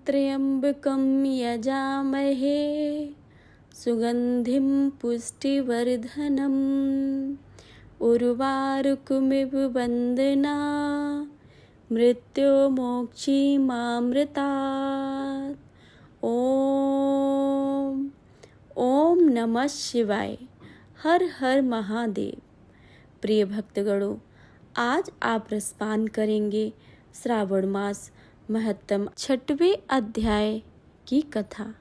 त्र्यंबकं यजामहे सुगंधिं पुष्टिवर्धनम् उर्वारुकमिव वन्दना मृत्युमोक्षीमामृतात्। ओम नमः शिवाय। हर हर महादेव। प्रिय भक्तगणों, आज आप रसपान करेंगे श्रावण मास महत्तम 6वें अध्याय की कथा।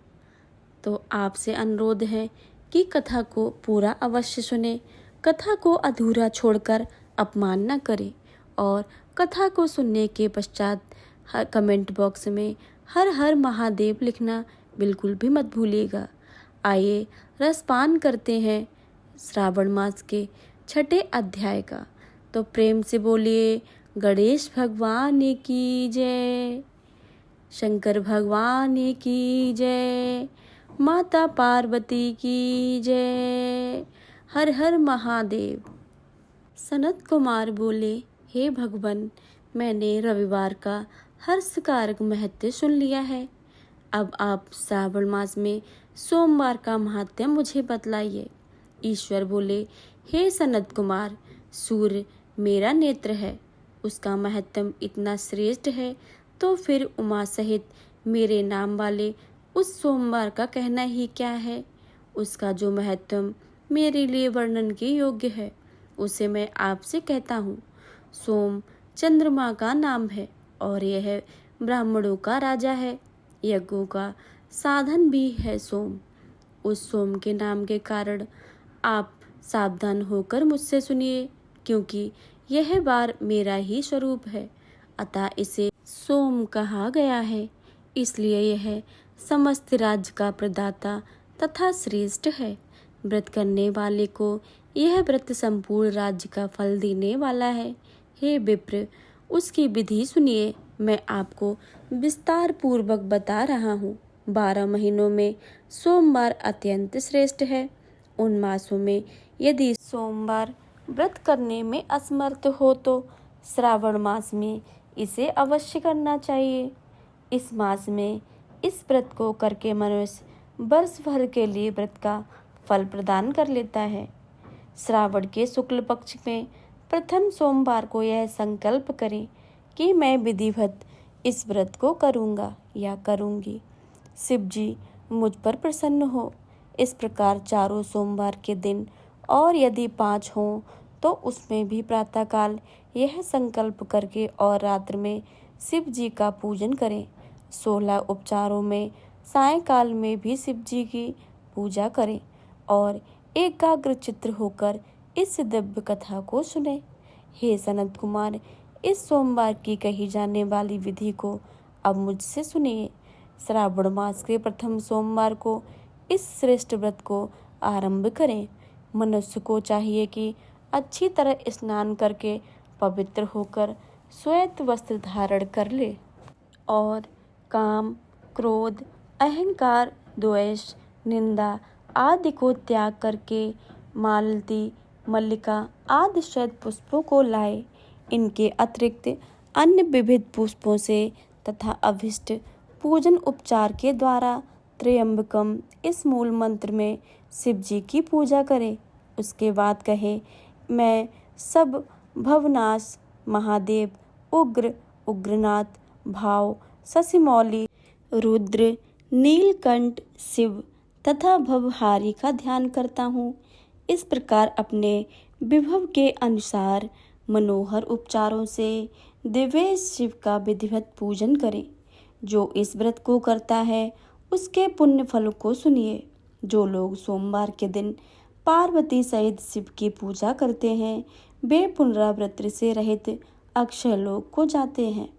तो आपसे अनुरोध है कि कथा को पूरा अवश्य सुने, कथा को अधूरा छोड़कर अपमान न करें और कथा को सुनने के पश्चात कमेंट बॉक्स में हर हर महादेव लिखना बिल्कुल भी मत भूलिएगा। आइए रसपान करते हैं श्रावण मास के 6ठे अध्याय का। तो प्रेम से बोलिए गणेश भगवान की जय, शंकर भगवान की जय, माता पार्वती की जय, हर हर महादेव। सनत कुमार बोले, हे भगवान, मैंने रविवार का हर्षकारक महत्व सुन लिया है। अब आप श्रावण मास में सोमवार का महत्व मुझे बतलाइए। ईश्वर बोले, हे सनत कुमार, सूर्य मेरा नेत्र है, उसका महत्व इतना श्रेष्ठ है तो फिर उमा सहित मेरे नाम वाले उस सोमवार का कहना ही क्या है। उसका जो महत्व मेरे लिए वर्णन के योग्य है उसे मैं आपसे कहता हूँ। सोम चंद्रमा का नाम है और यह ब्राह्मणों का राजा है, यज्ञों का साधन भी है सोम। उस सोम के नाम के कारण आप सावधान होकर मुझसे सुनिए, क्योंकि यह बार मेरा ही स्वरूप है, अतः इसे सोम कहा गया है। इसलिए यह समस्त राज्य का प्रदाता तथा श्रेष्ठ है। व्रत करने वाले को यह व्रत संपूर्ण राज्य का फल देने वाला है। हे विप्र, उसकी विधि सुनिए। मैं आपको विस्तार पूर्वक बता रहा हूँ। 12 महीनों में सोमवार अत्यंत श्रेष्ठ है। उन मासों में यदि सोमवार व्रत करने में असमर्थ हो तो श्रावण मास में इसे अवश्य करना चाहिए। इस मास में इस व्रत को करके मनुष्य वर्ष भर के लिए व्रत का फल प्रदान कर लेता है। श्रावण के शुक्ल पक्ष में प्रथम सोमवार को यह संकल्प करें कि मैं विधिवत इस व्रत को करूँगा या करूँगी। शिव जी मुझ पर प्रसन्न हो। इस प्रकार चारों सोमवार के दिन और यदि 5 हों तो उसमें भी प्रातःकाल यह संकल्प करके और रात्र में शिव जी का पूजन करें। 16 उपचारों में सायंकाल में भी शिव जी की पूजा करें और एकाग्र चित्त होकर इस दिव्य कथा को सुने। हे सनत कुमार, इस सोमवार की कही जाने वाली विधि को अब मुझसे सुनिए। श्रावण मास के प्रथम सोमवार को इस श्रेष्ठ व्रत को आरंभ करें। मनुष्य को चाहिए कि अच्छी तरह स्नान करके पवित्र होकर श्वेत वस्त्र धारण कर ले और काम, क्रोध, अहंकार, द्वेष, निंदा आदि को त्याग करके मालती, मल्लिका आदि श्वेत पुष्पों को लाए। इनके अतिरिक्त अन्य विविध पुष्पों से तथा अभिष्ट पूजन उपचार के द्वारा त्र्यंबकम इस मूल मंत्र में शिव जी की पूजा करें। उसके बाद कहे, मैं सब भवनाश महादेव, उग्र उग्रनाथ, भाव, शशिमौली, रुद्र, नीलकंठ, शिव तथा भवहारी का ध्यान करता हूँ। इस प्रकार अपने विभव के अनुसार मनोहर उपचारों से दिव्य शिव का विधिवत पूजन करें। जो इस व्रत को करता है उसके पुण्य फलों को सुनिए। जो लोग सोमवार के दिन पार्वती सहित शिव की पूजा करते हैं वे पुनरावृत्ति से रहित अक्षय लोक को जाते हैं।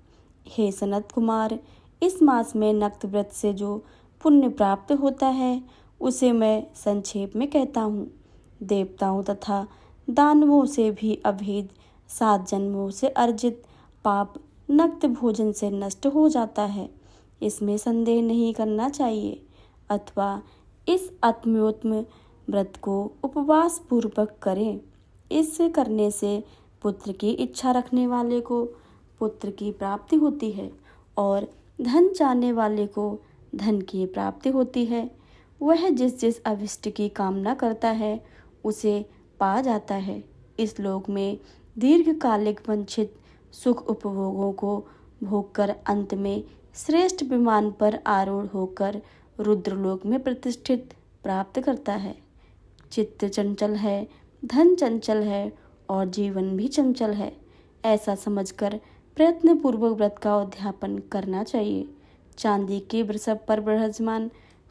हे सनत कुमार, इस मास में नक्त व्रत से जो पुण्य प्राप्त होता है उसे मैं संक्षेप में कहता हूँ। देवताओं तथा दानवों से भी अभेद 7 जन्मों से अर्जित पाप नक्त भोजन से नष्ट हो जाता है, इसमें संदेह नहीं करना चाहिए। अथवा इस आत्मोत्म व्रत को उपवास पूर्वक करें। इसे करने से पुत्र की इच्छा रखने वाले को पुत्र की प्राप्ति होती है और धन चाहने वाले को धन की प्राप्ति होती है। वह जिस जिस अभिष्ट की कामना करता है उसे पा जाता है। इस लोक में दीर्घकालिक वंचित सुख उपभोगों को भोगकर अंत में श्रेष्ठ विमान पर आरूढ़ होकर रुद्रलोक में प्रतिष्ठित प्राप्त करता है। चित्त चंचल है, धन चंचल है और जीवन भी चंचल है, ऐसा समझकर प्रयत्न पूर्वक व्रत का उद्यापन करना चाहिए। चांदी के वृषभ पर विराजमान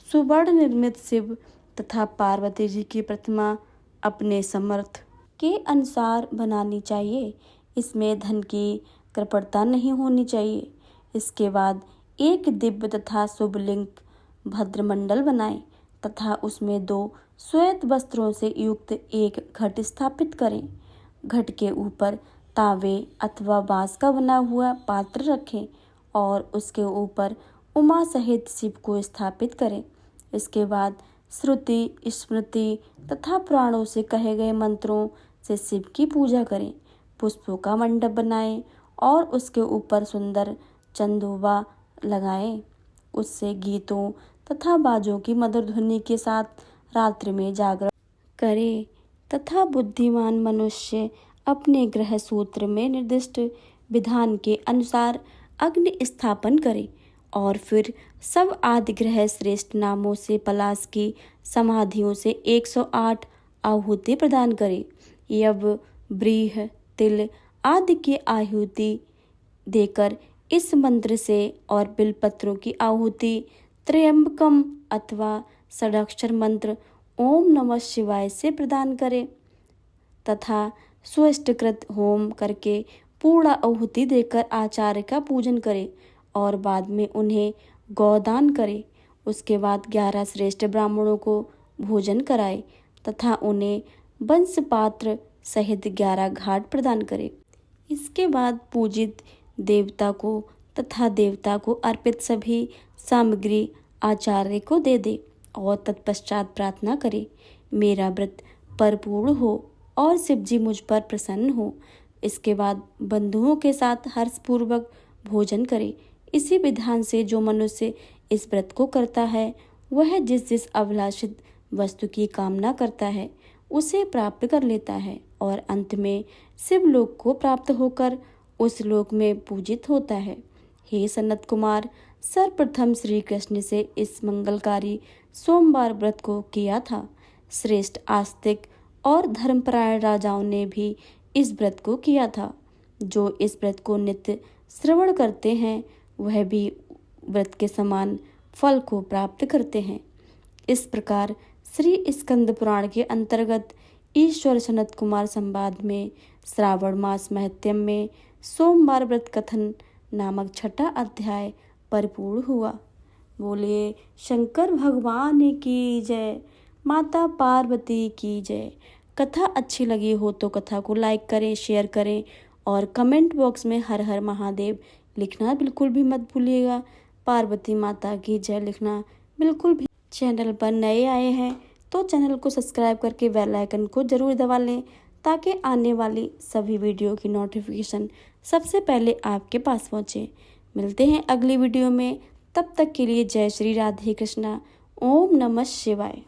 सुवर्ण निर्मित शिव तथा पार्वती जी की प्रतिमा अपने समर्थ के अनुसार बनानी चाहिए। इसमें धन की कृपणता नहीं होनी चाहिए। इसके बाद एक दिव्य तथा शुभ लिंग भद्रमंडल बनाएं तथा उसमें 2 श्वेत वस्त्रों से युक्त एक घट स्थापित करें। घट के ऊपर तावे अथवा बांस का बना हुआ पात्र रखें और उसके ऊपर उमा सहित शिव को स्थापित करें। इसके बाद श्रुति, स्मृति तथा पुराणों से कहे गए मंत्रों से शिव की पूजा करें। पुष्पों का मंडप बनाएं और उसके ऊपर सुंदर चंदोबा लगाएं। उससे गीतों तथा बाजों की मधुर ध्वनि के साथ रात्रि में जागरण करे तथा बुद्धिमान मनुष्य अपने ग्रह सूत्र में निर्दिष्ट विधान के अनुसार अग्नि स्थापन करे और फिर सब आदि ग्रह श्रेष्ठ नामों से पलाश की समाधियों से 108 आहुति प्रदान करे। यव, व्रीह, तिल आदि की आहुति देकर इस मंत्र से और बिलपत्रों की आहुति त्र्यंबकम अथवा षडाक्षर मंत्र ओम नमः शिवाय से प्रदान करें तथा सुष्टकृत होम करके पूर्ण आहुति देकर आचार्य का पूजन करें और बाद में उन्हें गौदान करें। उसके बाद 11 श्रेष्ठ ब्राह्मणों को भोजन कराए तथा उन्हें वंश पात्र सहित 11 घाट प्रदान करे। इसके बाद पूजित देवता को तथा देवता को अर्पित सभी सामग्री आचार्य को दे दे और तत्पश्चात प्रार्थना करे, मेरा व्रत परिपूर्ण हो और शिव जी मुझ पर प्रसन्न हो। इसके बाद बंधुओं के साथ हर्षपूर्वक भोजन करे। इसी विधान से जो मनुष्य इस व्रत को करता है वह जिस जिस अभिलाषित वस्तु की कामना करता है उसे प्राप्त कर लेता है और अंत में शिवलोक को प्राप्त होकर उस लोक में पूजित होता है। हे सनत कुमार, सर्वप्रथम श्री कृष्ण से इस मंगलकारी सोमवार व्रत को किया था। श्रेष्ठ आस्तिक और धर्मपरायण राजाओं ने भी इस व्रत को किया था। जो इस व्रत को नित्य श्रवण करते हैं वह भी व्रत के समान फल को प्राप्त करते हैं। इस प्रकार श्री स्कंद पुराण के अंतर्गत ईश्वर सनत कुमार संवाद में श्रावण मास महत्म में सोमवार व्रत कथन नामक 6वां अध्याय परिपूर्ण हुआ। बोलिए शंकर भगवान की जय, माता पार्वती की जय। कथा अच्छी लगी हो तो कथा को लाइक करें, शेयर करें और कमेंट बॉक्स में हर हर महादेव लिखना बिल्कुल भी मत भूलिएगा। पार्वती माता की जय लिखना बिल्कुल भी। चैनल पर नए आए हैं तो चैनल को सब्सक्राइब करके बेल आइकन को ज़रूर दबा लें ताकि आने वाली सभी वीडियो की नोटिफिकेशन सबसे पहले आपके पास पहुँचे। मिलते हैं अगली वीडियो में, तब तक के लिए जय श्री राधे कृष्णा। ओम नमः शिवाय।